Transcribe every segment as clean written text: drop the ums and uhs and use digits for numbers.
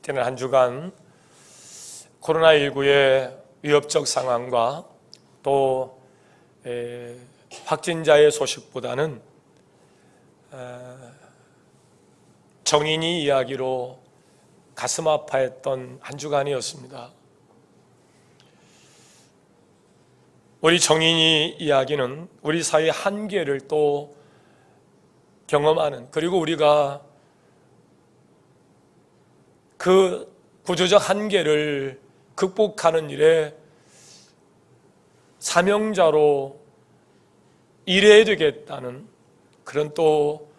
함께는 한 주간 코로나19의 위협적 상황과 또 확진자의 소식보다는 정인이 이야기로 가슴 아파했던 한 주간이었습니다. 우리 정인이 이야기는 우리 사회의 한계를 또 경험하는, 그리고 우리가 그 구조적 한계를 극복하는 일에 사명자로 일해야 되겠다는 그런 또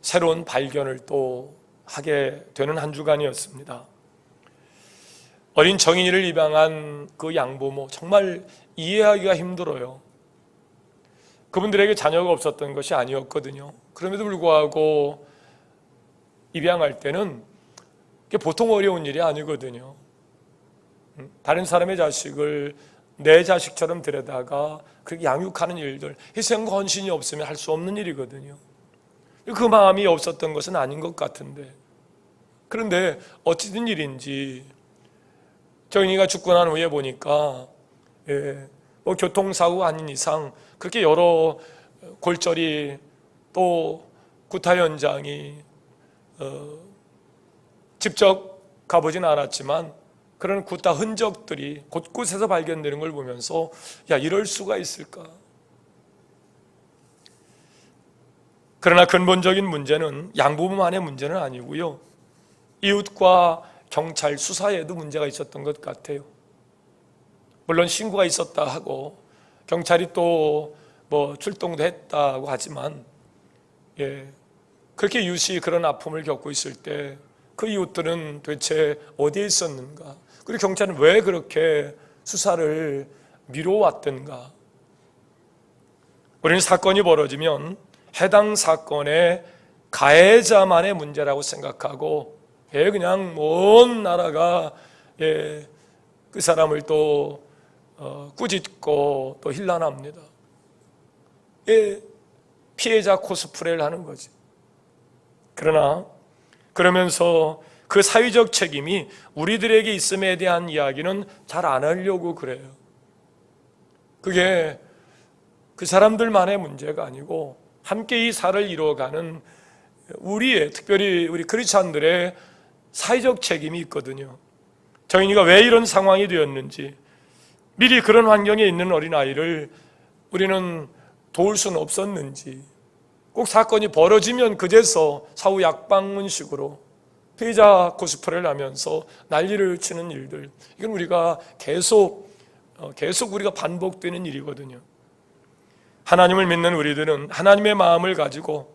새로운 발견을 또 하게 되는 한 주간이었습니다. 어린 정인이를 입양한 그 양부모, 정말 이해하기가 힘들어요. 그분들에게 자녀가 없었던 것이 아니었거든요. 그럼에도 불구하고 입양할 때는 보통 어려운 일이 아니거든요. 다른 사람의 자식을 내 자식처럼 데려다가 그렇게 양육하는 일들, 희생과 헌신이 없으면 할 수 없는 일이거든요. 그 마음이 없었던 것은 아닌 것 같은데, 그런데 어찌된 일인지 정인이가 죽고 난 후에 보니까 뭐 교통사고가 아닌 이상 그렇게 여러 골절이 또 구타 현장이 직접 가보진 않았지만 그런 구타 흔적들이 곳곳에서 발견되는 걸 보면서 이럴 수가 있을까? 그러나 근본적인 문제는 양부모만의 문제는 아니고요, 이웃과 경찰 수사에도 문제가 있었던 것 같아요. 물론 신고가 있었다 하고 경찰이 또 뭐 출동도 했다고 하지만 그렇게 이웃이 그런 아픔을 겪고 있을 때 그 이웃들은 도대체 어디에 있었는가? 그리고 경찰은 왜 그렇게 수사를 미뤄왔던가? 우리는 사건이 벌어지면 해당 사건의 가해자만의 문제라고 생각하고 그냥 먼 나라가 그 사람을 또 꾸짖고 또 힐난합니다. 피해자 코스프레를 하는 거지. 그러나 그러면서 그 사회적 책임이 우리들에게 있음에 대한 이야기는 잘 안 하려고 그래요. 그게 그 사람들만의 문제가 아니고 함께 이 사를 이루어가는 우리의, 특별히 우리 크리스찬들의 사회적 책임이 있거든요. 정인이가 왜 이런 상황이 되었는지, 미리 그런 환경에 있는 어린아이를 우리는 도울 수는 없었는지, 꼭 사건이 벌어지면 그제서 사후 약방문식으로 피해자 코스프레를 하면서 난리를 치는 일들, 이건 우리가 계속 우리가 반복되는 일이거든요. 하나님을 믿는 우리들은 하나님의 마음을 가지고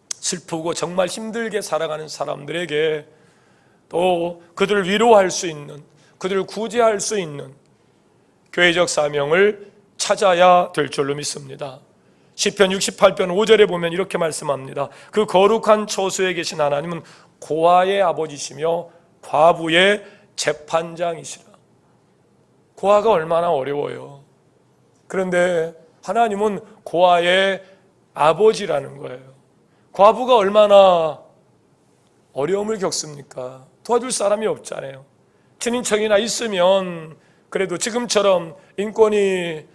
슬프고 정말 힘들게 살아가는 사람들에게 또 그들을 위로할 수 있는, 그들을 구제할 수 있는 교회적 사명을 찾아야 될 줄로 믿습니다. 시편 68편 5절에 보면 이렇게 말씀합니다. 그 거룩한 처소에 계신 하나님은 고아의 아버지시며 과부의 재판장이시라. 고아가 얼마나 어려워요. 그런데 하나님은 고아의 아버지라는 거예요. 과부가 얼마나 어려움을 겪습니까? 도와줄 사람이 없잖아요. 친인척이나 있으면 그래도 지금처럼 인권이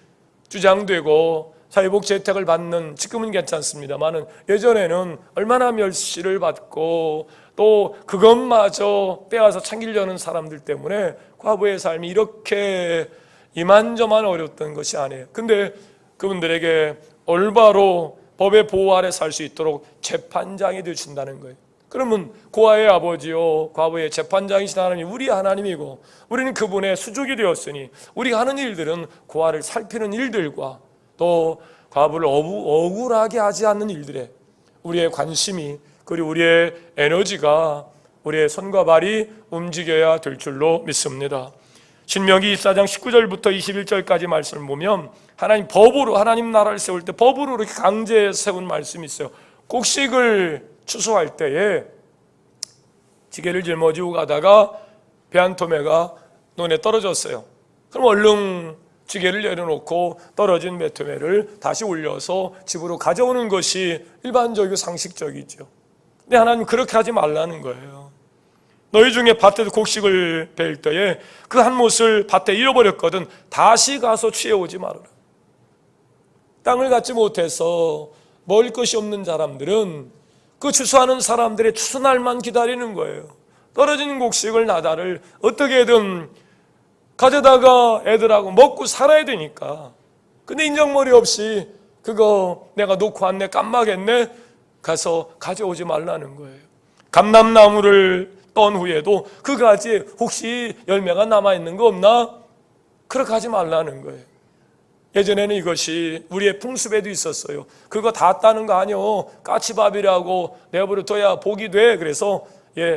주장되고 사회복지 혜택을 받는 지금은 괜찮습니다만 예전에는 얼마나 멸시를 받고 또 그것마저 빼앗아 챙기려는 사람들 때문에 과부의 삶이 이렇게 이만저만 어려웠던 것이 아니에요. 근데 그분들에게 올바로 법의 보호 아래 살 수 있도록 재판장이 되신다는 거예요. 그러면 고아의 아버지요 과부의 재판장이신 하나님, 우리 하나님이고 우리는 그분의 수족이 되었으니 우리가 하는 일들은 고아를 살피는 일들과 또 과부를 억울하게 하지 않는 일들에 우리의 관심이, 그리고 우리의 에너지가, 우리의 손과 발이 움직여야 될 줄로 믿습니다. 신명기 24장 19절부터 21절까지 말씀을 보면 하나님 법으로, 하나님 나라를 세울 때 법으로 이렇게 강제 세운 말씀이 있어요. 곡식을 추수할 때에 지게를 짊어지고 가다가 배 한 토매가 논에 떨어졌어요. 그럼 얼른 지게를 내려놓고 떨어진 배토매를 다시 올려서 집으로 가져오는 것이 일반적이고 상식적이죠. 근데 하나님 그렇게 하지 말라는 거예요. 너희 중에 밭에서 곡식을 벨 때에 그 한 못을 밭에 잃어버렸거든 다시 가서 취해오지 말아라. 땅을 갖지 못해서 먹을 것이 없는 사람들은 그 추수하는 사람들의 추수날만 기다리는 거예요. 떨어진 곡식을 나다를 어떻게든 가져다가 애들하고 먹고 살아야 되니까. 근데 인정머리 없이 그거 내가 놓고 왔네, 깜빡했네, 가서 가져오지 말라는 거예요. 감람나무를 떤 후에도 그 가지에 혹시 열매가 남아있는 거 없나? 그렇게 하지 말라는 거예요. 예전에는 이것이 우리의 풍습에도 있었어요. 그거 다 따는 거 아니요, 까치밥이라고 내버려둬야 복이 돼. 그래서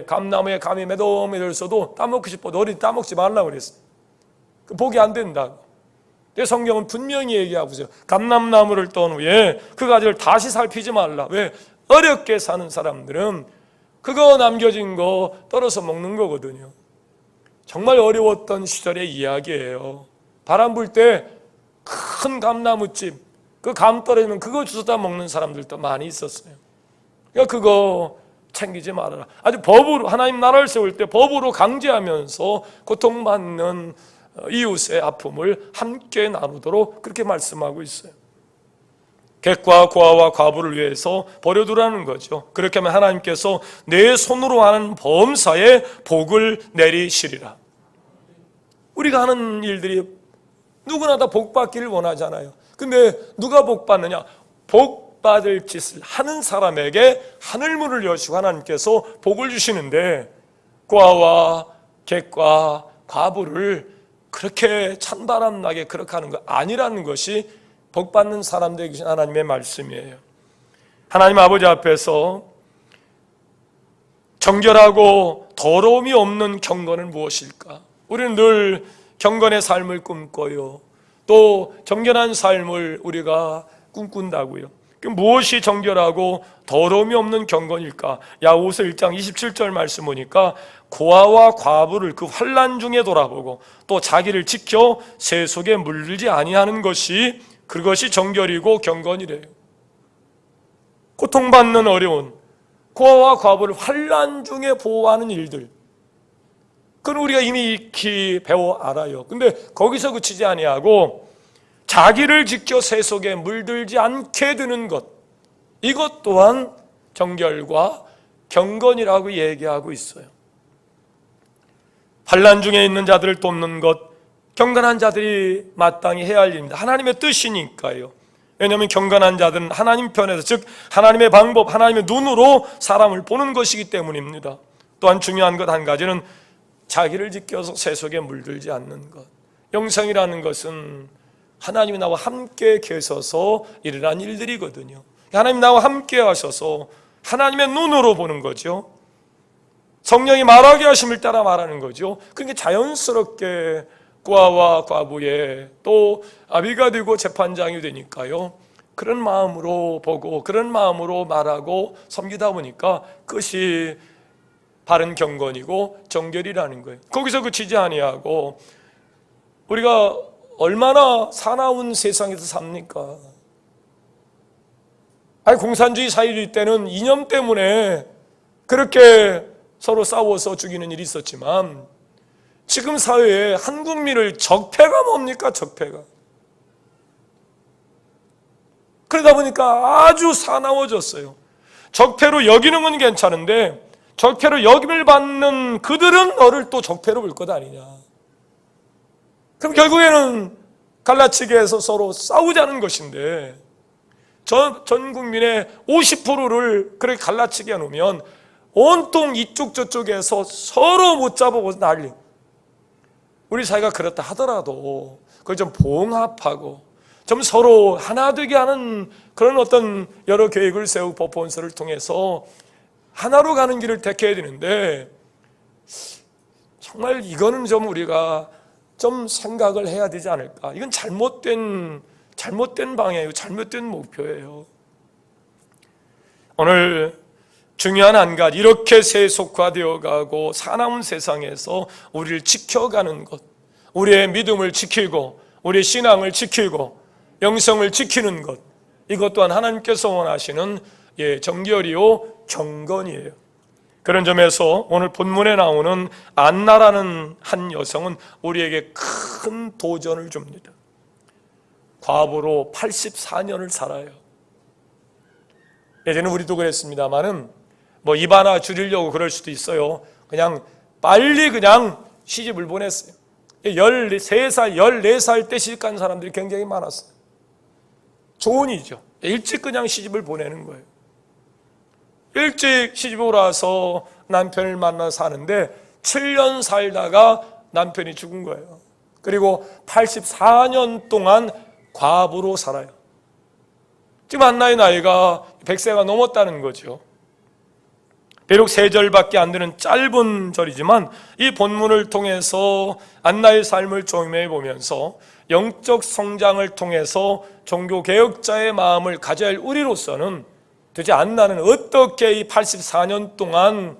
감나무에 감이 매도매도있어도 따먹고 싶어도 어디 따먹지 말라고 그랬어요. 복이 안 된다고. 성경은 분명히 얘기하고 있어요. 감람나무를 떤 후에 그 가지를 다시 살피지 말라. 왜? 어렵게 사는 사람들은 그거 남겨진 거 떨어서 먹는 거거든요. 정말 어려웠던 시절의 이야기예요. 바람 불 때 큰 감나무집, 그 감 떨어지면 그거 주워다 먹는 사람들도 많이 있었어요. 그러니까 그거 챙기지 말아라. 아주 법으로, 하나님 나라를 세울 때 법으로 강제하면서 고통받는 이웃의 아픔을 함께 나누도록 그렇게 말씀하고 있어요. 객과 고아와 과부를 위해서 버려두라는 거죠. 그렇게 하면 하나님께서 내 손으로 하는 범사에 복을 내리시리라. 우리가 하는 일들이 누구나 다 복받기를 원하잖아요. 근데 누가 복받느냐? 복받을 짓을 하는 사람에게 하늘문을 여시고 하나님께서 복을 주시는데, 고아와 객과 과부를 그렇게 찬바람 나게 그렇게 하는 거 아니라는 것이 복받는 사람들에게 주신 하나님의 말씀이에요. 하나님 아버지 앞에서 정결하고 더러움이 없는 경건은 무엇일까? 우리는 늘 경건의 삶을 꿈꿔요. 또 정결한 삶을 우리가 꿈꾼다고요. 그럼 무엇이 정결하고 더러움이 없는 경건일까? 야고보서 1장 27절 말씀 보니까 고아와 과부를 그 환난 중에 돌아보고 또 자기를 지켜 새 속에 물들지 아니하는 것이, 그것이 정결이고 경건이래요. 고통받는 어려운 고아와 과부를 환난 중에 보호하는 일들, 그건 우리가 이미 익히 배워 알아요. 근데 거기서 그치지 아니하고 자기를 지켜 새 속에 물들지 않게 되는 것, 이것 또한 정결과 경건이라고 얘기하고 있어요. 환난 중에 있는 자들을 돕는 것, 경건한 자들이 마땅히 해야 할 일입니다. 하나님의 뜻이니까요. 왜냐하면 경건한 자들은 하나님 편에서, 즉 하나님의 방법, 하나님의 눈으로 사람을 보는 것이기 때문입니다. 또한 중요한 것 한 가지는 자기를 지켜서 새 속에 물들지 않는 것. 영성이라는 것은 하나님이 나와 함께 계셔서 일어난 일들이거든요. 하나님 나와 함께 하셔서 하나님의 눈으로 보는 거죠. 성령이 말하게 하심을 따라 말하는 거죠. 그러니까 자연스럽게 고아와 과부의 또 아비가 되고 재판장이 되니까요. 그런 마음으로 보고 그런 마음으로 말하고 섬기다 보니까 그것이 바른 경건이고 정결이라는 거예요. 거기서 그치지 아니하고 우리가 얼마나 사나운 세상에서 삽니까? 공산주의 사회주의 때는 이념 때문에 그렇게 서로 싸워서 죽이는 일이 있었지만 지금 사회에 한 국민을 적폐가 뭡니까? 적폐가. 그러다 보니까 아주 사나워졌어요. 적폐로 여기는 건 괜찮은데 적폐로 여김을 받는 그들은 너를 또 적폐로 볼 것 아니냐. 그럼 결국에는 갈라치게 해서 서로 싸우자는 것인데 전 국민의 50%를 그렇게 갈라치게 해놓으면 온통 이쪽 저쪽에서 서로 못 잡아보고 난리. 우리 사회가 그렇다 하더라도 그걸 좀 봉합하고 좀 서로 하나 되게 하는 그런 어떤 여러 계획을 세우고 법원서를 통해서 하나로 가는 길을 택해야 되는데 정말 이거는 좀 우리가 좀 생각을 해야 되지 않을까. 이건 잘못된 방향이고 잘못된 목표예요. 오늘 중요한 한 가지, 이렇게 세속화되어 가고 사나운 세상에서 우리를 지켜가는 것, 우리의 믿음을 지키고 우리의 신앙을 지키고 영성을 지키는 것, 이것 또한 하나님께서 원하시는 정결이요 경건이에요. 그런 점에서 오늘 본문에 나오는 안나라는 한 여성은 우리에게 큰 도전을 줍니다. 과부로 84년을 살아요. 예전에 우리도 그랬습니다만은 입 하나 줄이려고 그럴 수도 있어요. 그냥 빨리 그냥 시집을 보냈어요. 13살, 14살 때 시집간 사람들이 굉장히 많았어요. 좋은 일이죠. 일찍 그냥 시집을 보내는 거예요. 일찍 시집을 와서 남편을 만나 사는데 7년 살다가 남편이 죽은 거예요. 그리고 84년 동안 과부로 살아요. 지금 안나의 나이가 100세가 넘었다는 거죠. 비록 3절밖에 안 되는 짧은 절이지만 이 본문을 통해서 안나의 삶을 조명해 보면서 영적 성장을 통해서 종교개혁자의 마음을 가져야 할 우리로서는 도대체 안나는 어떻게 이 84년 동안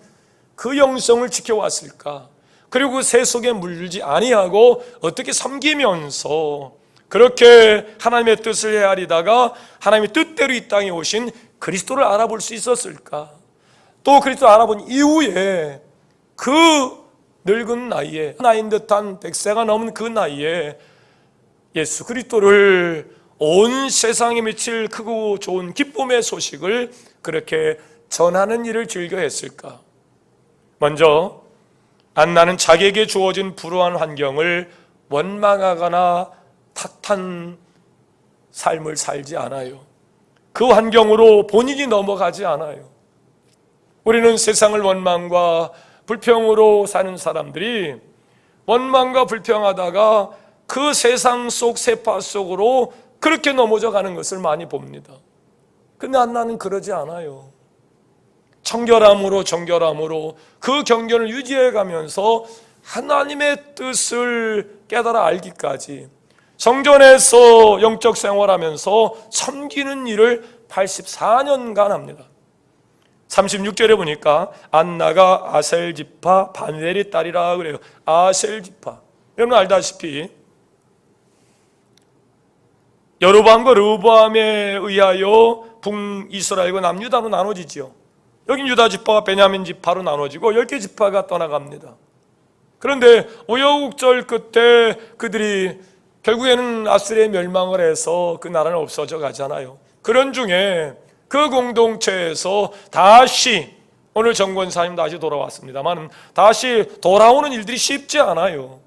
그 영성을 지켜왔을까? 그리고 그 새 속에 물들지 아니하고 어떻게 섬기면서 그렇게 하나님의 뜻을 헤아리다가 하나님의 뜻대로 이 땅에 오신 그리스도를 알아볼 수 있었을까? 또 그리스도를 알아본 이후에 그 늙은 나이에 나이인 듯한 100세가 넘은 그 나이에 예수 그리스도를 온 세상에 미칠 크고 좋은 기쁨의 소식을 그렇게 전하는 일을 즐겨 했을까? 먼저 안나는 자기에게 주어진 불우한 환경을 원망하거나 탓한 삶을 살지 않아요. 그 환경으로 본인이 넘어가지 않아요. 우리는 세상을 원망과 불평으로 사는 사람들이 원망과 불평하다가 그 세상 속 세파 속으로 그렇게 넘어져 가는 것을 많이 봅니다. 근데 안나는 그러지 않아요. 청결함으로 정결함으로 그 경계를 유지해 가면서 하나님의 뜻을 깨달아 알기까지 성전에서 영적 생활하면서 섬기는 일을 84년간 합니다. 36절에 보니까 안나가 아셀 지파 바누엘의 딸이라 그래요. 아셀 지파. 여러분 알다시피 여로보암과 르호보암에 의하여 북이스라엘과 남유다로 나눠지지요. 여긴 유다 지파와 베냐민 지파로 나눠지고 10개 지파가 떠나갑니다. 그런데 우여곡절 끝에 그들이 결국에는 아수르에 멸망을 해서 그 나라는 없어져 가잖아요. 그런 중에 그 공동체에서 다시 오늘 정권사님 다시 돌아왔습니다만 다시 돌아오는 일들이 쉽지 않아요.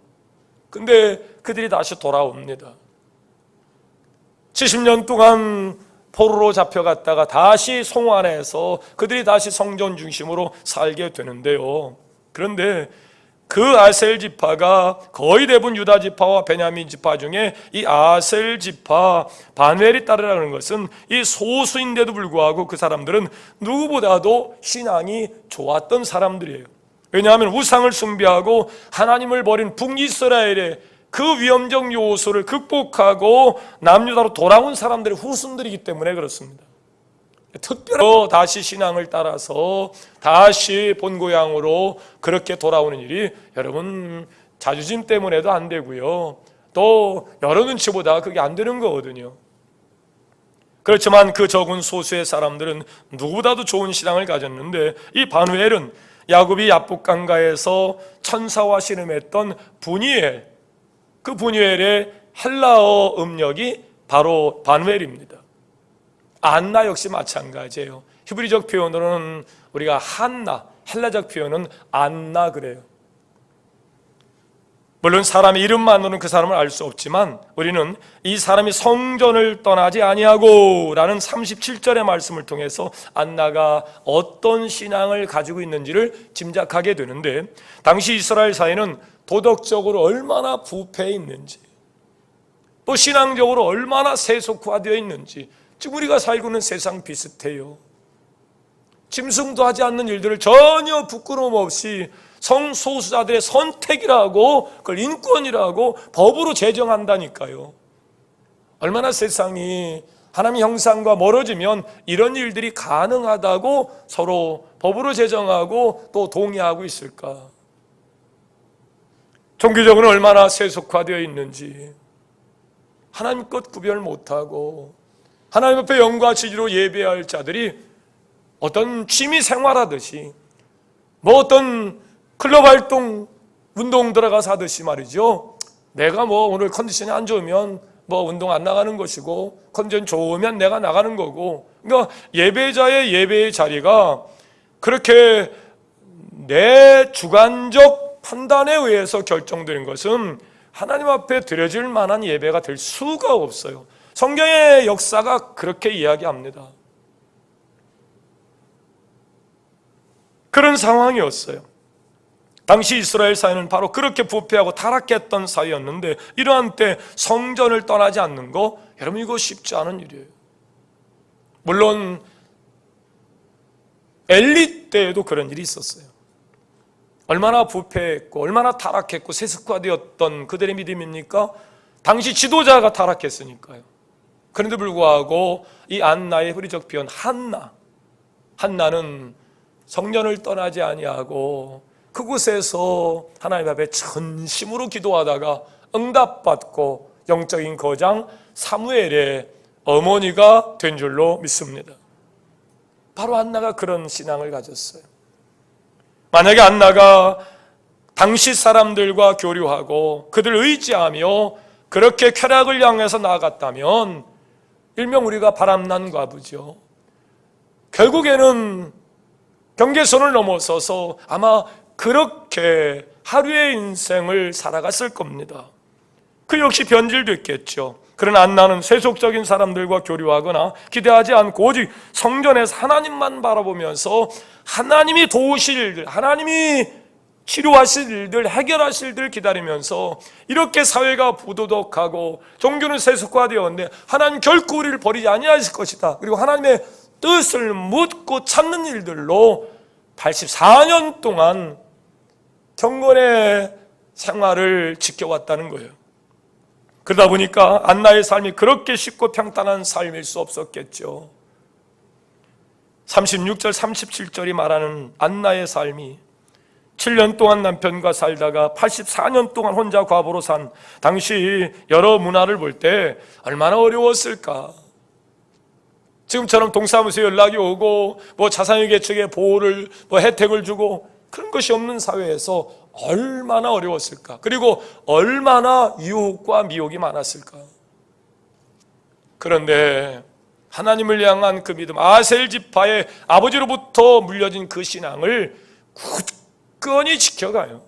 근데 그들이 다시 돌아옵니다. 70년 동안 포로로 잡혀갔다가 다시 송환해서 그들이 다시 성전 중심으로 살게 되는데요. 그런데 그 아셀 지파가 거의 대부분 유다 지파와 베냐민 지파 중에 이 아셀 지파 바누엘이 따르라는 것은 이 소수인데도 불구하고 그 사람들은 누구보다도 신앙이 좋았던 사람들이에요. 왜냐하면 우상을 숭배하고 하나님을 버린 북이스라엘의 그 위험적 요소를 극복하고 남유다로 돌아온 사람들의 후손들이기 때문에 그렇습니다. 특별히 다시 신앙을 따라서 다시 본고향으로 그렇게 돌아오는 일이 여러분 자존심 때문에도 안 되고요. 또 여러 눈치보다 그게 안 되는 거거든요. 그렇지만 그 적은 소수의 사람들은 누구보다도 좋은 신앙을 가졌는데 이 바누엘은 야곱이 야복강가에서 천사와 씨름했던 분이엘, 그 분이엘의 헬라어 음력이 바로 바누엘입니다. 안나 역시 마찬가지예요. 히브리적 표현으로는 우리가 한나, 헬라적 표현은 안나 그래요. 물론 사람의 이름만으로는 그 사람을 알 수 없지만 우리는 이 사람이 성전을 떠나지 아니하고 라는 37절의 말씀을 통해서 안나가 어떤 신앙을 가지고 있는지를 짐작하게 되는데 당시 이스라엘 사회는 도덕적으로 얼마나 부패해 있는지 또 신앙적으로 얼마나 세속화되어 있는지 지금 우리가 살고 있는 세상 비슷해요. 짐승도 하지 않는 일들을 전혀 부끄러움 없이 성소수자들의 선택이라고 그걸 인권이라고 법으로 제정한다니까요. 얼마나 세상이 하나님의 형상과 멀어지면 이런 일들이 가능하다고 서로 법으로 제정하고 또 동의하고 있을까. 종교적으로 얼마나 세속화되어 있는지 하나님 것 구별 못하고 하나님 앞에 영과 진리로 예배할 자들이 어떤 취미 생활하듯이 뭐 어떤 클럽 활동, 운동 들어가서 하듯이 말이죠. 내가 뭐 오늘 컨디션이 안 좋으면 뭐 운동 안 나가는 것이고, 컨디션 좋으면 내가 나가는 거고. 그러니까 예배자의 예배의 자리가 그렇게 내 주관적 판단에 의해서 결정되는 것은 하나님 앞에 드려질 만한 예배가 될 수가 없어요. 성경의 역사가 그렇게 이야기합니다. 그런 상황이었어요. 당시 이스라엘 사회는 바로 그렇게 부패하고 타락했던 사회였는데, 이러한 때 성전을 떠나지 않는 거, 여러분 이거 쉽지 않은 일이에요. 물론 엘리 때에도 그런 일이 있었어요. 얼마나 부패했고 얼마나 타락했고 세습화되었던 그들의 믿음입니까? 당시 지도자가 타락했으니까요. 그런데 불구하고 이 안나의 흐리적 비언 한나는 성전을 떠나지 아니하고 그곳에서 하나님 앞에 전심으로 기도하다가 응답받고 영적인 거장 사무엘의 어머니가 된 줄로 믿습니다. 바로 안나가 그런 신앙을 가졌어요. 만약에 안나가 당시 사람들과 교류하고 그들을 의지하며 그렇게 쾌락을 향해서 나아갔다면 일명 우리가 바람난 과부죠. 결국에는 경계선을 넘어서서 아마 그렇게 하루의 인생을 살아갔을 겁니다. 그 역시 변질됐겠죠. 그러나 안나는 세속적인 사람들과 교류하거나 기대하지 않고 오직 성전에서 하나님만 바라보면서 하나님이 도우실 일들, 하나님이 치료하실 일들, 해결하실 일들 기다리면서 이렇게 사회가 부도덕하고 종교는 세속화되었는데 하나님 결코 우리를 버리지 아니하실 것이다. 그리고 하나님의 뜻을 묻고 찾는 일들로 84년 동안 경건의 생활을 지켜왔다는 거예요. 그러다 보니까 안나의 삶이 그렇게 쉽고 평탄한 삶일 수 없었겠죠. 36절 37절이 말하는 안나의 삶이 7년 동안 남편과 살다가 84년 동안 혼자 과부로 산 당시 여러 문화를 볼 때 얼마나 어려웠을까. 지금처럼 동사무소에 연락이 오고 뭐 자산유계 측에 보호를 뭐 혜택을 주고 그런 것이 없는 사회에서 얼마나 어려웠을까. 그리고 얼마나 유혹과 미혹이 많았을까. 그런데 하나님을 향한 그 믿음, 아셀 지파의 아버지로부터 물려진 그 신앙을 굳건히 지켜가요.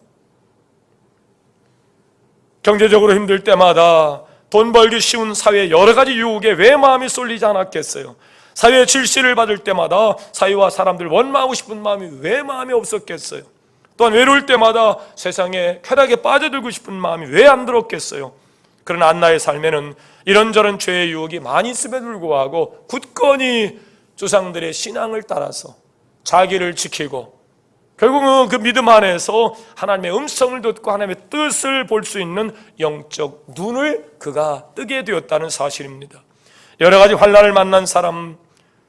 경제적으로 힘들 때마다 돈 벌기 쉬운 사회의 여러 가지 유혹에 왜 마음이 쏠리지 않았겠어요? 사회의 질시를 받을 때마다 사회와 사람들 원망하고 싶은 마음이 왜 마음에 없었겠어요? 또한 외로울 때마다 세상에 쾌락에 빠져들고 싶은 마음이 왜 안 들었겠어요? 그러나 안나의 삶에는 이런저런 죄의 유혹이 많이 있음에도 불구하고 굳건히 조상들의 신앙을 따라서 자기를 지키고 결국은 그 믿음 안에서 하나님의 음성을 듣고 하나님의 뜻을 볼 수 있는 영적 눈을 그가 뜨게 되었다는 사실입니다. 여러 가지 환난을 만난 사람,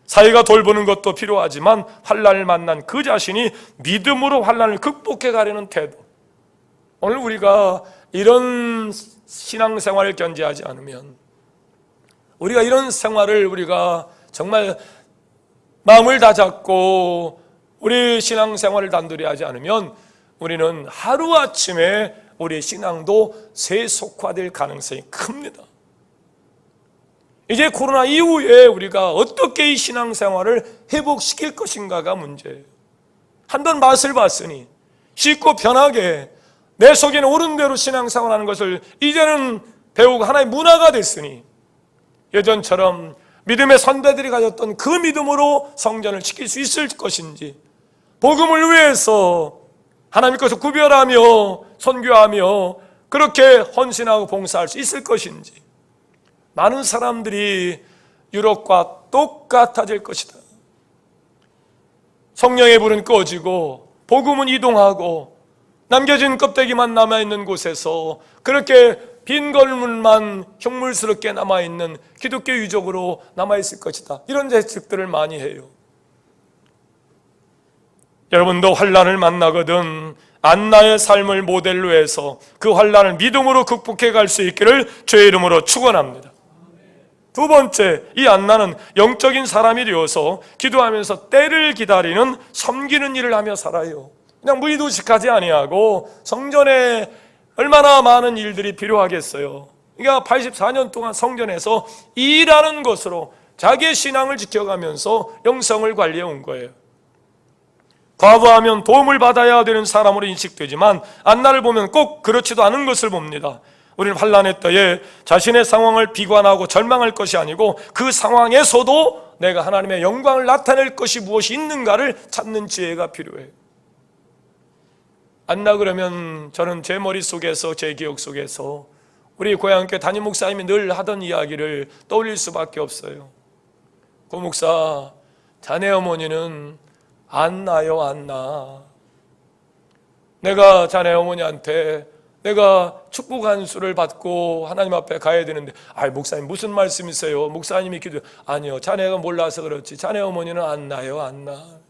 사회가 돌보는 것도 필요하지만 환난을 만난 그 자신이 믿음으로 환난을 극복해 가려는 태도, 오늘 우리가 이런 신앙생활을 견지하지 않으면, 우리가 이런 생활을 우리가 정말 마음을 다잡고 우리 신앙생활을 단둘이 하지 않으면 우리는 하루아침에 우리의 신앙도 세속화될 가능성이 큽니다. 이제 코로나 이후에 우리가 어떻게 이 신앙생활을 회복시킬 것인가가 문제예요. 한번 맛을 봤으니 쉽고 편하게 내 속에는 옳은 대로 신앙생활하는 것을 이제는 배우고 하나의 문화가 됐으니 예전처럼 믿음의 선배들이 가졌던 그 믿음으로 성전을 지킬 수 있을 것인지, 복음을 위해서 하나님 것을 구별하며 선교하며 그렇게 헌신하고 봉사할 수 있을 것인지, 많은 사람들이 유럽과 똑같아질 것이다. 성령의 불은 꺼지고 복음은 이동하고 남겨진 껍데기만 남아있는 곳에서 그렇게 빈 걸물만 흉물스럽게 남아있는 기독교 유적으로 남아있을 것이다. 이런 예측들을 많이 해요. 여러분도 환난을 만나거든 안나의 삶을 모델로 해서 그 환난을 믿음으로 극복해 갈 수 있기를 주의 이름으로 축원합니다. 두 번째, 이 안나는 영적인 사람이 되어서 기도하면서 때를 기다리는 섬기는 일을 하며 살아요. 그냥 무의도식하지 아니하고 성전에 얼마나 많은 일들이 필요하겠어요. 그러니까 84년 동안 성전에서 일하는 것으로 자기의 신앙을 지켜가면서 영성을 관리해 온 거예요. 과부하면 도움을 받아야 되는 사람으로 인식되지만 안나를 보면 꼭 그렇지도 않은 것을 봅니다. 우리는 환난의 때에 자신의 상황을 비관하고 절망할 것이 아니고 그 상황에서도 내가 하나님의 영광을 나타낼 것이 무엇이 있는가를 찾는 지혜가 필요해요. 안나 그러면 저는 제 머릿속에서, 제 기억 속에서 우리 고향교회 담임 목사님이 늘 하던 이야기를 떠올릴 수밖에 없어요. 고 목사, 자네 어머니는 안나요, 안나. 내가 자네 어머니한테 내가 축복 한수를 받고 하나님 앞에 가야 되는데, 목사님 무슨 말씀이세요? 목사님이 기도해. 아니요, 자네가 몰라서 그렇지. 자네 어머니는 안나요, 안나.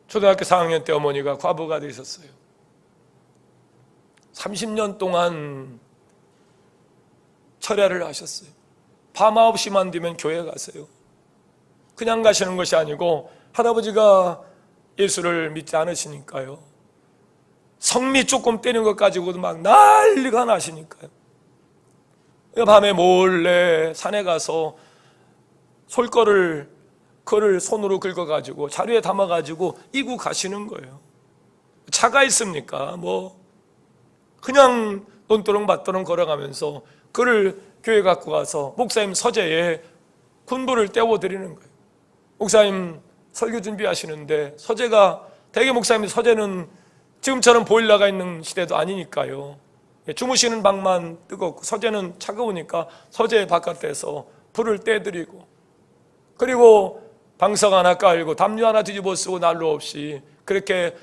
초등학교 4학년 때 어머니가 과부가 되셨어요. 30년 동안 철야를 하셨어요. 밤 9시만 되면 교회 가세요. 그냥 가시는 것이 아니고 할아버지가 예수를 믿지 않으시니까요. 성미 조금 때리는 것 가지고도 막 난리가 나시니까요. 밤에 몰래 산에 가서 솔거를 그를 손으로 긁어가지고 자루에 담아가지고 이고 가시는 거예요. 차가 있습니까? 그냥 논두렁 밭두렁 걸어가면서 그를 교회 갖고 가서 목사님 서재에 군부를 떼어드리는 거예요. 목사님 설교 준비하시는데 서재가, 대개 목사님 서재는 지금처럼 보일러가 있는 시대도 아니니까요. 주무시는 방만 뜨겁고 서재는 차가우니까 서재 바깥에서 불을 떼드리고, 그리고 방석 하나 깔고 담요 하나 뒤집어 쓰고 난로 없이 그렇게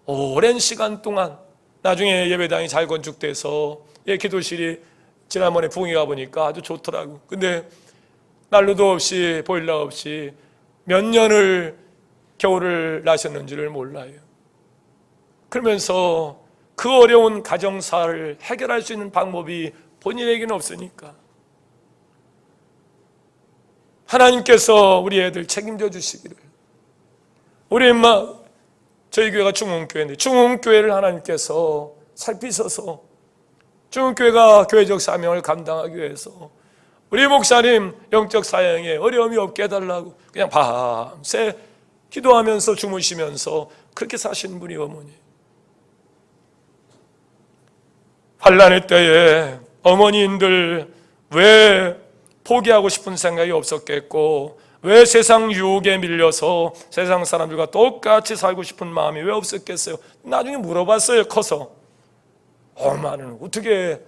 오랜 시간 동안, 나중에 예배당이 잘 건축돼서 기도실이 지난번에 부흥회 가보니까 아주 좋더라고. 근데 난로도 없이 보일러 없이 몇 년을 겨울을 나셨는지를 몰라요. 그러면서 그 어려운 가정사를 해결할 수 있는 방법이 본인에게는 없으니까 하나님께서 우리 애들 책임져 주시기를. 우리 엄마, 저희 교회가 중흥교회인데 중흥교회를 하나님께서 살피셔서 중흥교회가 교회적 사명을 감당하기 위해서 우리 목사님 영적 사역에 어려움이 없게 해달라고 그냥 밤새 기도하면서 주무시면서 그렇게 사신 분이 어머니. 환난의 때에 어머니인들 왜 포기하고 싶은 생각이 없었겠고, 왜 세상 유혹에 밀려서 세상 사람들과 똑같이 살고 싶은 마음이 왜 없었겠어요? 나중에 물어봤어요. 커서. 엄마는 어떻게,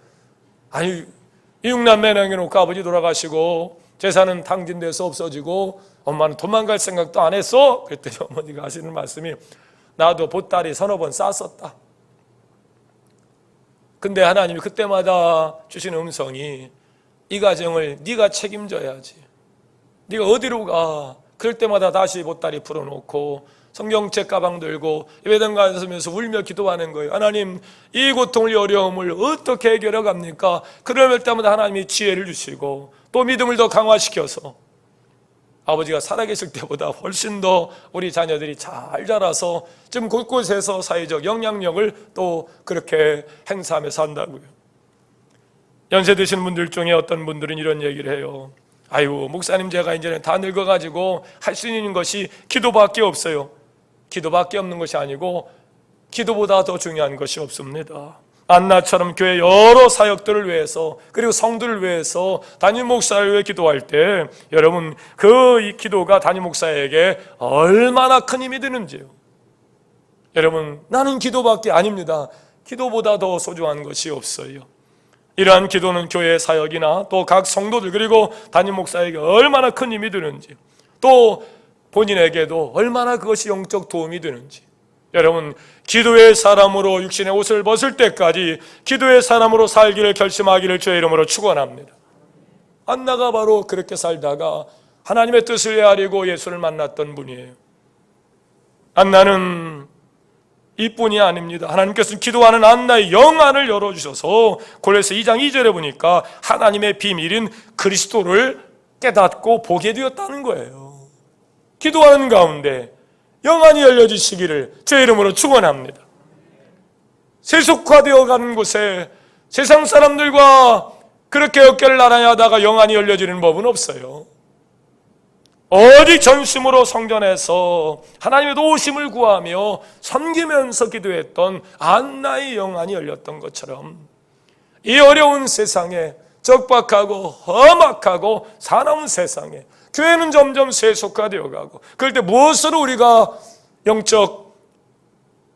이육남매 남겨놓고 아버지 돌아가시고 재산은 탕진돼서 없어지고 엄마는 도망갈 생각도 안 했어? 그랬더니 어머니가 하시는 말씀이, 나도 보따리 서너 번 쌌었다. 근데 하나님이 그때마다 주시는 음성이, 이 가정을 네가 책임져야지. 네가 어디로 가? 그럴 때마다 다시 보따리 풀어놓고 성경책 가방 들고 예배당 가면서 울며 기도하는 거예요. 하나님, 이 고통을, 이 어려움을 어떻게 해결해 갑니까? 그럴 때마다 하나님이 지혜를 주시고 또 믿음을 더 강화시켜서 아버지가 살아계실 때보다 훨씬 더 우리 자녀들이 잘 자라서 지금 곳곳에서 사회적 영향력을 또 그렇게 행사하며 산다고요. 연세 드신 분들 중에 어떤 분들은 이런 얘기를 해요. 목사님, 제가 이제는 다 늙어가지고 할 수 있는 것이 기도밖에 없어요. 기도밖에 없는 것이 아니고 기도보다 더 중요한 것이 없습니다. 안나처럼 교회 여러 사역들을 위해서, 그리고 성들을 위해서 담임 목사를 위해 기도할 때 여러분, 이 기도가 담임 목사에게 얼마나 큰 힘이 되는지요. 여러분, 나는 기도밖에 아닙니다. 기도보다 더 소중한 것이 없어요. 이러한 기도는 교회 사역이나 또 각 성도들, 그리고 담임 목사에게 얼마나 큰 힘이 되는지, 또 본인에게도 얼마나 그것이 영적 도움이 되는지. 여러분, 기도의 사람으로 육신의 옷을 벗을 때까지 기도의 사람으로 살기를 결심하기를 주의 이름으로 축원합니다. 안나가 바로 그렇게 살다가 하나님의 뜻을 헤아리고 예수를 만났던 분이에요. 안나는 이뿐이 아닙니다. 하나님께서는 기도하는 안나의 영안을 열어주셔서 골로새 2장 2절에 보니까 하나님의 비밀인 그리스도를 깨닫고 보게 되었다는 거예요. 기도하는 가운데 영안이 열려지시기를 주의 이름으로 축원합니다. 세속화되어 가는 곳에 세상 사람들과 그렇게 어깨를 나란히 하다가 영안이 열려지는 법은 없어요. 오직 전심으로 성전에서 하나님의 도우심을 구하며 섬기면서 기도했던 안나의 영안이 열렸던 것처럼 이 어려운 세상에, 적박하고 험악하고 사나운 세상에 교회는 점점 세속화되어 가고, 그럴 때 무엇으로 우리가 영적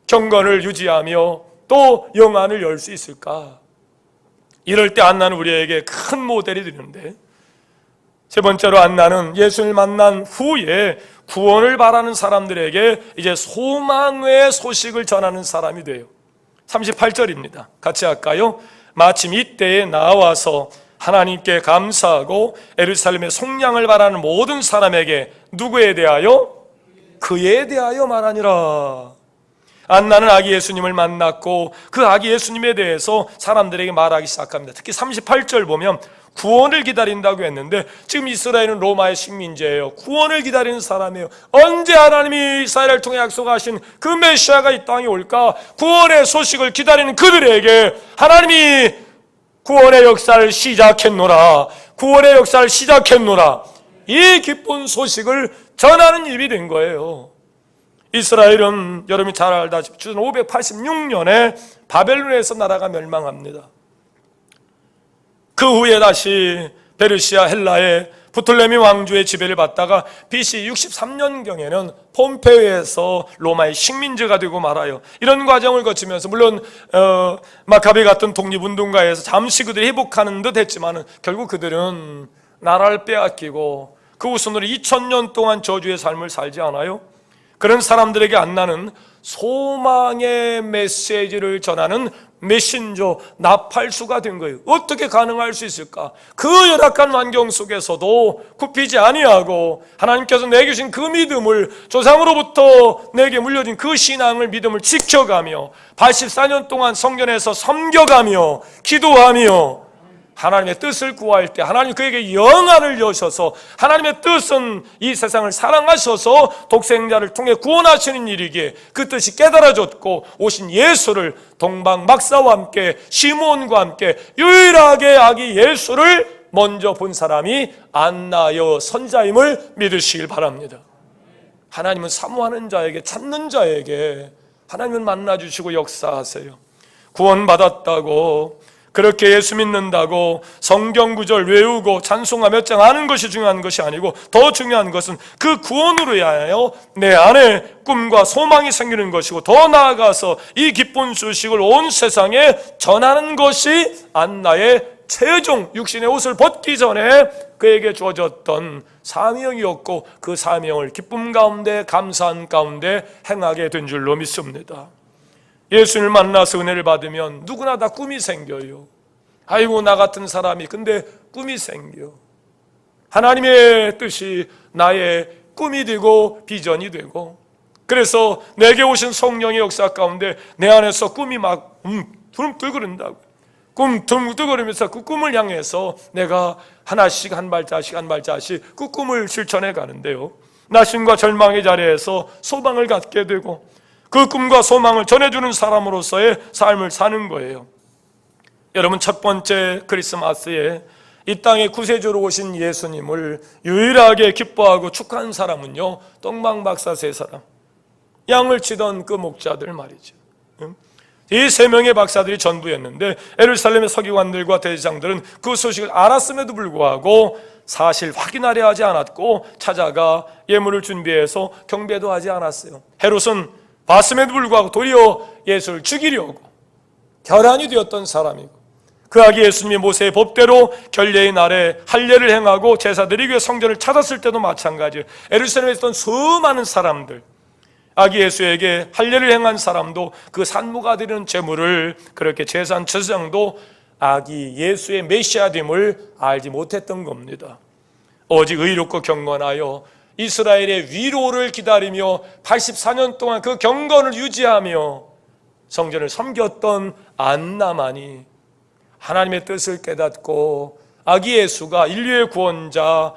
경건을 유지하며 또 영안을 열 수 있을까? 이럴 때 안나는 우리에게 큰 모델이 되는데, 세 번째로 안나는 예수를 만난 후에 구원을 바라는 사람들에게 이제 소망의 소식을 전하는 사람이 돼요. 38절입니다. 같이 할까요? 마침 이때에 나와서 하나님께 감사하고 예루살렘의 속량을 바라는 모든 사람에게 누구에 대하여? 그에 대하여 말하니라. 안나는 아기 예수님을 만났고 그 아기 예수님에 대해서 사람들에게 말하기 시작합니다. 특히 38절 보면 구원을 기다린다고 했는데, 지금 이스라엘은 로마의 식민지예요. 구원을 기다리는 사람이에요. 언제 하나님이 이스라엘을 통해 약속하신 그 메시아가 이 땅에 올까? 구원의 소식을 기다리는 그들에게 하나님이 구원의 역사를 시작했노라, 구원의 역사를 시작했노라, 이 기쁜 소식을 전하는 일이 된 거예요. 이스라엘은 여러분이 잘 알다시피 주전 586년에 바벨론에서 나라가 멸망합니다. 그 후에 다시 페르시아 헬라의 부톨레미 왕조의 지배를 받다가 BC 63년경에는 폼페이에서 로마의 식민지가 되고 말아요. 이런 과정을 거치면서 물론 마카베 같은 독립운동가에서 잠시 그들이 회복하는 듯 했지만 결국 그들은 나라를 빼앗기고 그 후손으로 2000년 동안 저주의 삶을 살지 않아요? 그런 사람들에게 안나는 소망의 메시지를 전하는 메신저, 나팔수가 된 거예요. 어떻게 가능할 수 있을까? 그 열악한 환경 속에서도 굽히지 아니하고 하나님께서 내게 주신 그 믿음을, 조상으로부터 내게 물려진 그 신앙을, 믿음을 지켜가며 84년 동안 성전에서 섬겨가며 기도하며 하나님의 뜻을 구할 때 하나님 그에게 영안을 여셔서, 하나님의 뜻은 이 세상을 사랑하셔서 독생자를 통해 구원하시는 일이기에 그 뜻이 깨달아졌고, 오신 예수를 동방 막사와 함께 시몬과 함께 유일하게 아기 예수를 먼저 본 사람이 안나여 선자임을 믿으시길 바랍니다. 하나님은 사모하는 자에게, 찾는 자에게 하나님은 만나주시고 역사하세요. 구원받았다고 그렇게 예수 믿는다고 성경 구절 외우고 찬송가 몇 장 아는 것이 중요한 것이 아니고, 더 중요한 것은 그 구원으로 인하여 내 안에 꿈과 소망이 생기는 것이고, 더 나아가서 이 기쁜 소식을 온 세상에 전하는 것이 안나의 최종 육신의 옷을 벗기 전에 그에게 주어졌던 사명이었고, 그 사명을 기쁨 가운데 감사한 가운데 행하게 된 줄로 믿습니다. 예수님을 만나서 은혜를 받으면 누구나 다 꿈이 생겨요. 아이고 나 같은 사람이 근데 꿈이 생겨. 하나님의 뜻이 나의 꿈이 되고 비전이 되고, 그래서 내게 오신 성령의 역사 가운데 내 안에서 꿈이 막 둥글거린다고. 둥글거리면서 그 꿈을 향해서 내가 하나씩 한 발자씩 한 발자씩 그 꿈을 실천해 가는데요, 나심과 절망의 자리에서 소망을 갖게 되고 그 꿈과 소망을 전해주는 사람으로서의 삶을 사는 거예요. 여러분, 첫 번째 크리스마스에 이 땅에 구세주로 오신 예수님을 유일하게 기뻐하고 축하한 사람은요, 똥방박사 세 사람, 양을 치던 그 목자들 말이죠. 이 세 명의 박사들이 전부였는데 예루살렘의 서기관들과 대제사장들은 그 소식을 알았음에도 불구하고 사실 확인하려 하지 않았고 찾아가 예물을 준비해서 경배도 하지 않았어요. 헤롯은 봤음에도 불구하고 도리어 예수를 죽이려고 결함이 되었던 사람이고, 그 아기 예수님이 모세의 법대로 결례의 날에 할례를 행하고 제사드리기 위해 성전을 찾았을 때도 마찬가지예요. 예루살렘에 있던 수많은 사람들, 아기 예수에게 할례를 행한 사람도 그 산모가 드리는 제물을, 그렇게 제사장 제사장도 아기 예수의 메시아됨을 알지 못했던 겁니다. 오직 의롭고 경건하여 이스라엘의 위로를 기다리며 84년 동안 그 경건을 유지하며 성전을 섬겼던 안나만이 하나님의 뜻을 깨닫고 아기 예수가 인류의 구원자,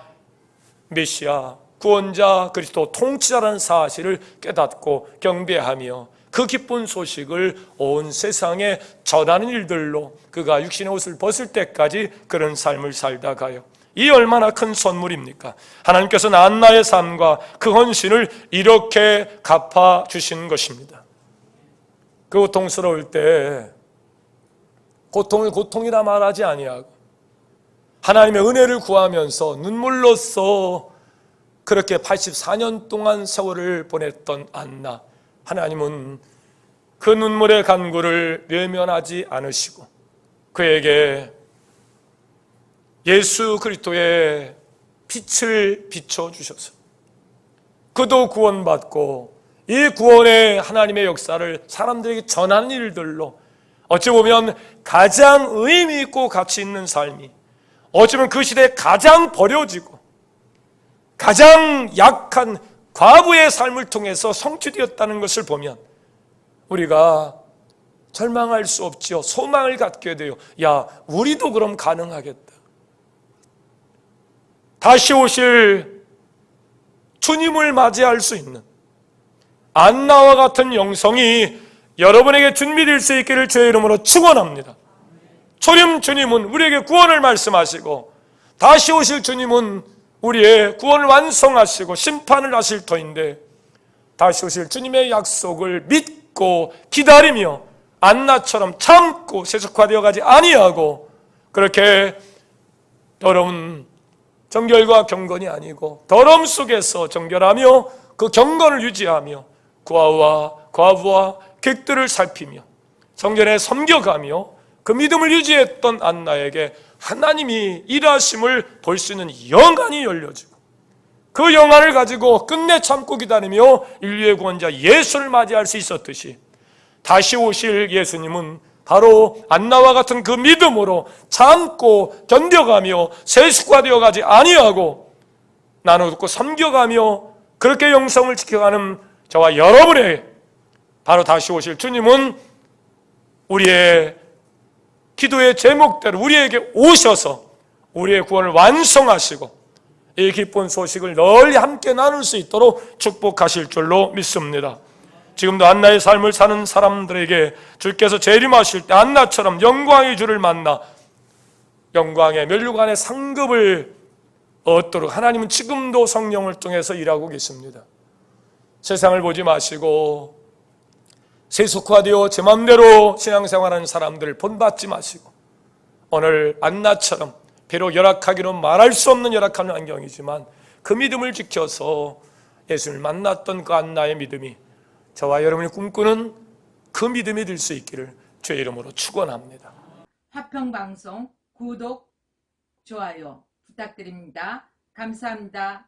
메시아, 구원자 그리스도 통치자라는 사실을 깨닫고 경배하며 그 기쁜 소식을 온 세상에 전하는 일들로 그가 육신의 옷을 벗을 때까지 그런 삶을 살다 가요. 이 얼마나 큰 선물입니까? 하나님께서는 안나의 삶과 그 헌신을 이렇게 갚아주신 것입니다. 그 고통스러울 때 고통을 고통이라 말하지 아니하고 하나님의 은혜를 구하면서 눈물로써 그렇게 84년 동안 세월을 보냈던 안나, 하나님은 그 눈물의 간구를 외면하지 않으시고 그에게 예수 그리스도의 빛을 비춰주셔서 그도 구원받고 이 구원의 하나님의 역사를 사람들에게 전하는 일들로 어찌 보면 가장 의미 있고 가치 있는 삶이 어찌 보면 그 시대에 가장 버려지고 가장 약한 과부의 삶을 통해서 성취되었다는 것을 보면 우리가 절망할 수 없지요. 소망을 갖게 돼요. 야, 우리도 그럼 가능하겠다. 다시 오실 주님을 맞이할 수 있는 안나와 같은 영성이 여러분에게 준비될 수 있기를 주의 이름으로 축원합니다. 초림 주님은 우리에게 구원을 말씀하시고 다시 오실 주님은 우리의 구원을 완성하시고 심판을 하실 터인데 다시 오실 주님의 약속을 믿고 기다리며 안나처럼 참고 세속화되어 가지 아니하고 그렇게 여러분 정결과 경건이 아니고 더러움 속에서 정결하며 그 경건을 유지하며 고아와 과부와 객들을 살피며 성전에 섬겨가며 그 믿음을 유지했던 안나에게 하나님이 일하심을 볼 수 있는 영안이 열려지고 그 영안을 가지고 끝내 참고 기다리며 인류의 구원자 예수를 맞이할 수 있었듯이 다시 오실 예수님은 바로 안나와 같은 그 믿음으로 참고 견뎌가며 세속화되어 가지 아니하고 나누고 섬겨가며 그렇게 영성을 지켜가는 저와 여러분의 바로 다시 오실 주님은 우리의 기도의 제목대로 우리에게 오셔서 우리의 구원을 완성하시고 이 기쁜 소식을 널리 함께 나눌 수 있도록 축복하실 줄로 믿습니다. 지금도 안나의 삶을 사는 사람들에게 주께서 재림하실 때 안나처럼 영광의 주를 만나 영광의 면류관의 상급을 얻도록 하나님은 지금도 성령을 통해서 일하고 계십니다. 세상을 보지 마시고 세속화되어 제 맘대로 신앙생활하는 사람들을 본받지 마시고 오늘 안나처럼 비록 열악하기로 말할 수 없는 열악한 환경이지만 그 믿음을 지켜서 예수를 만났던 그 안나의 믿음이 저와 여러분이 꿈꾸는 그 믿음이 될 수 있기를 주의 이름으로 축원합니다. 화평방송 구독, 좋아요 부탁드립니다. 감사합니다.